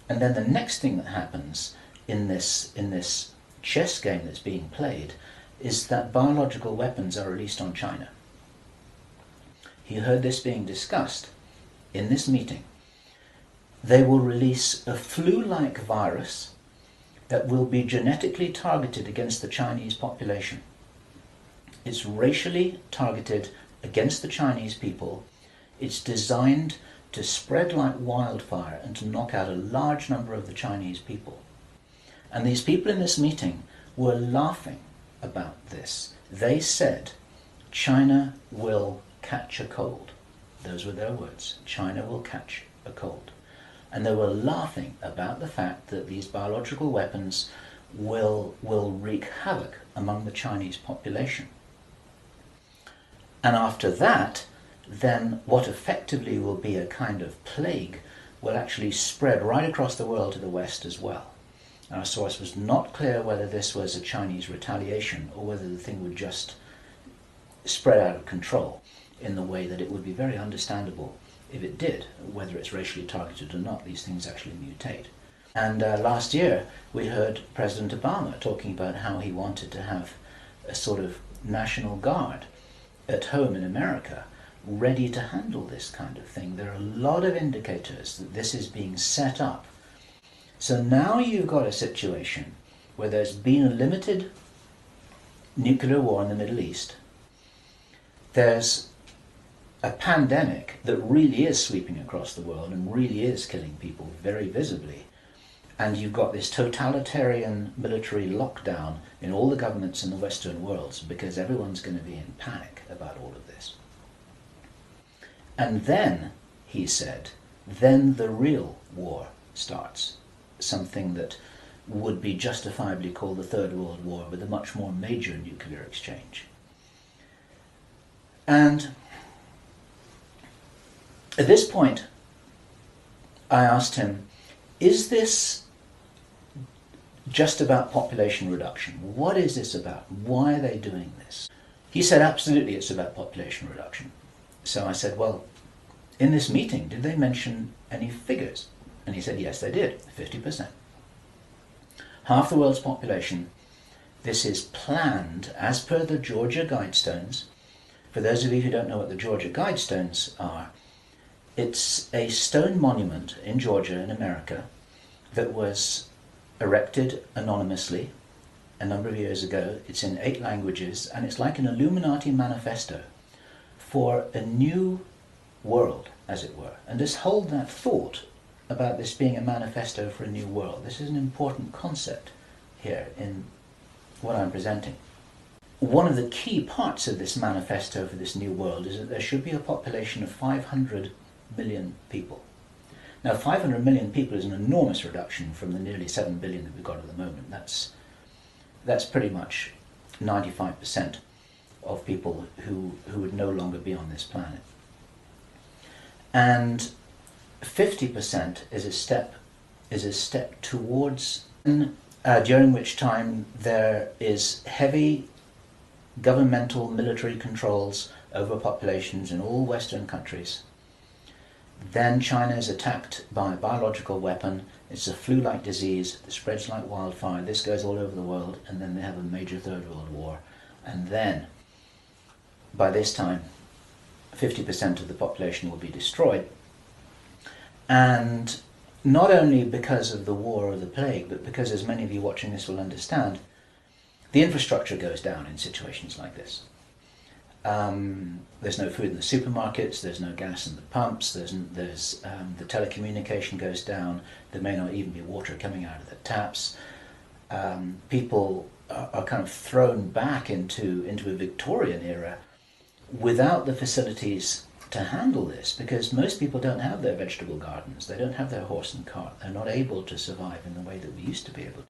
And then the next thing that happens in this chess game that's being played is that biological weapons are released on China. He heard this being discussed in this meeting. They will release a flu-like virus that will be genetically targeted against the Chinese population. It's racially targeted against the Chinese people. It's designed to spread like wildfire and to knock out a large number of the Chinese people. And these people in this meeting were laughing about this. They said, China will catch a cold. Those were their words. China will catch a cold. And they were laughing about the fact that these biological weapons will wreak havoc among the Chinese population. And after that, then what effectively will be a kind of plague will actually spread right across the world to the West as well. Our source was not clear whether this was a Chinese retaliation or whether the thing would just spread out of control in the way that it would be very understandable if it did, whether it's racially targeted or not. These things actually mutate. And last year we heard President Obama talking about how he wanted to have a sort of national guard at home in America ready to handle this kind of thing. There are a lot of indicators that this is being set up. So now you've got a situation where there's been a limited nuclear war in the Middle East. There's a pandemic that really is sweeping across the world and really is killing people very visibly. And you've got this totalitarian military lockdown in all the governments in the Western worlds because everyone's going to be in panic about all of this. And then, he said, then the real war starts. Something that would be justifiably called the Third World War, with a much more major nuclear exchange. And at this point, I asked him, is this just about population reduction? What is this about? Why are they doing this? He said, absolutely, it's about population reduction. So I said, well, in this meeting, did they mention any figures? And he said, yes, they did, 50%. Half the world's population. This is planned as per the Georgia Guidestones. For those of you who don't know what the Georgia Guidestones are, it's a stone monument in Georgia in America that was erected anonymously a number of years ago. It's in 8 languages, and it's like an Illuminati manifesto for a new world, as it were. And just hold that thought about this being a manifesto for a new world. This is an important concept here in what I'm presenting. One of the key parts of this manifesto for this new world is that there should be a population of 500 million people. Now, 500 million people is an enormous reduction from the nearly 7 billion that we've got at the moment. That's pretty much 95% of people who would no longer be on this planet. And 50% is a step towards, during which time there is heavy governmental military controls over populations in all Western countries. Then China is attacked by a biological weapon. It's a flu-like disease that spreads like wildfire. This goes all over the world, and then they have a major Third World War. And then, by this time, 50% of the population will be destroyed. And not only because of the war or the plague, but because, as many of you watching this will understand, the infrastructure goes down in situations like this. There's no food in the supermarkets, there's no gas in the pumps, the telecommunication goes down, there may not even be water coming out of the taps. People are kind of thrown back into a Victorian era without the facilities to handle this, because most people don't have their vegetable gardens, they don't have their horse and cart, they're not able to survive in the way that we used to be able to.